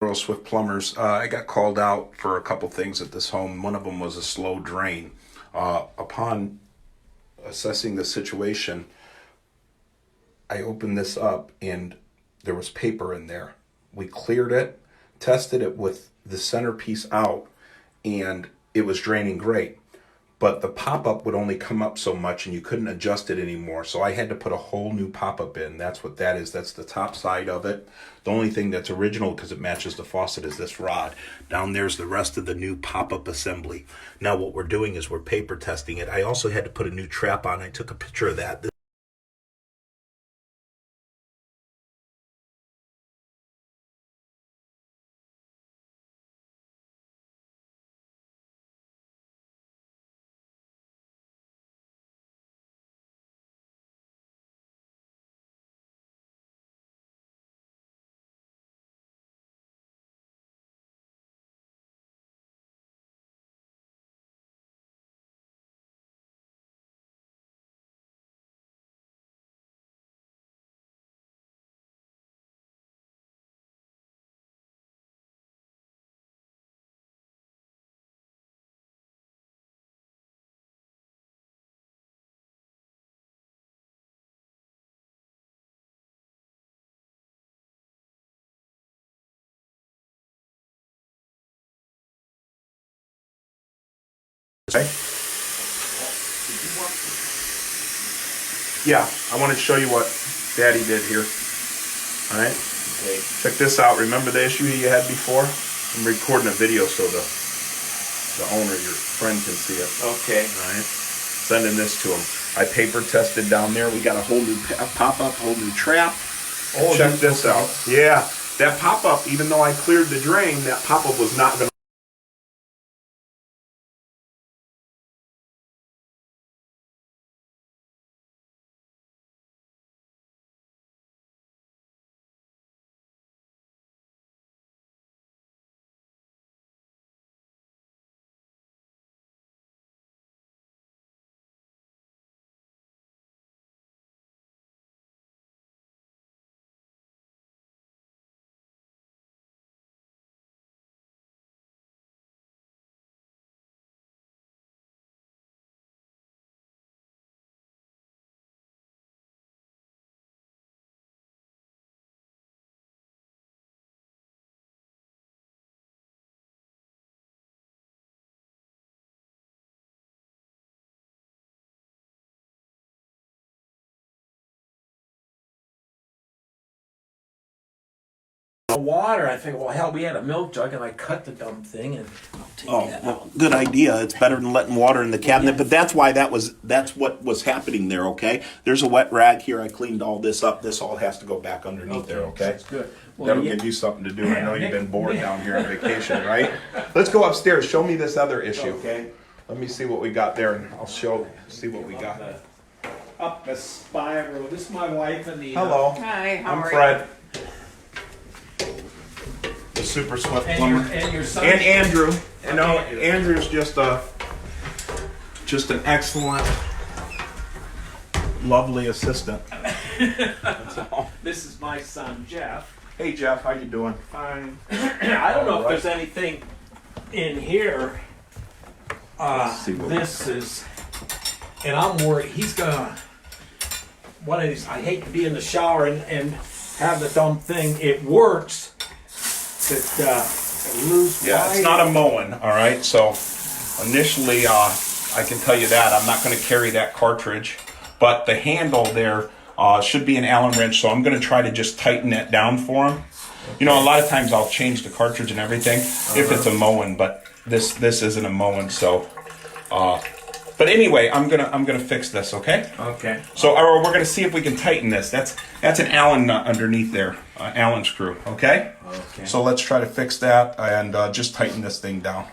With Plumbers. I got called out for a couple things at this home. One of them was a slow drain. Upon assessing the situation, I opened this up and there was paper in there. We cleared it, tested it with the centerpiece out, and it was draining great. But the pop-up would only come up so much and you couldn't adjust it anymore. So I had to put a whole new pop-up in. That's what that is. That's the top side of it. The only thing that's original, because it matches the faucet, is this rod. Down there's the rest of the new pop-up assembly. Now what we're doing is we're paper testing it. I also had to put a new trap on. I took a picture of that. Okay. Yeah, I want to show you what Daddy did here. All right. Okay. Check this out. Remember the issue you had before? I'm recording a video so the owner, your friend, can see it. Okay. All right. Sending this to him. I paper tested down there. We got a whole new pop-up, whole new trap. Oh, check this out. Yeah, that pop-up, even though I cleared the drain, that pop-up was not going to. Water. I think, well, hell, we had a milk jug and I cut the dumb thing and I'll take that Well, out. good idea. It's better than letting water in the cabinet, but that's what was happening there, okay? There's a wet rag here. I cleaned all this up. This all has to go back underneath there, okay? That's good. Well, That'll give you something to do. I know you've been bored down here on vacation, right? Let's go upstairs. Show me this other issue. Okay. Let me see what we got there, and I'll see what we got. Up the spiral. This is my wife and the. Hello. Hi, how I'm are Fred. The super swift And plumber. and your son. And Andrew. You know, Andrew. Andrew's just an excellent, lovely assistant. That's all. This is my son, Jeff. Hey Jeff, how you doing? Fine. I don't know if there's anything in here. Let's see what This is, and I'm worried he's gonna. One of these. I hate to be in the shower and have the dumb thing. It works. Loose. Yeah, it's not a mowing, all right? So initially, I can tell you that I'm not going to carry that cartridge, but the handle there should be an Allen wrench, so I'm going to try to just tighten that down for him. You know, a lot of times I'll change the cartridge and everything if it's a mowing, but this isn't a mowing, so. But anyway, I'm gonna fix this, okay? Okay. So we're gonna see if we can tighten this. That's an Allen nut underneath there, Allen screw, okay? Okay. So let's try to fix that and just tighten this thing down.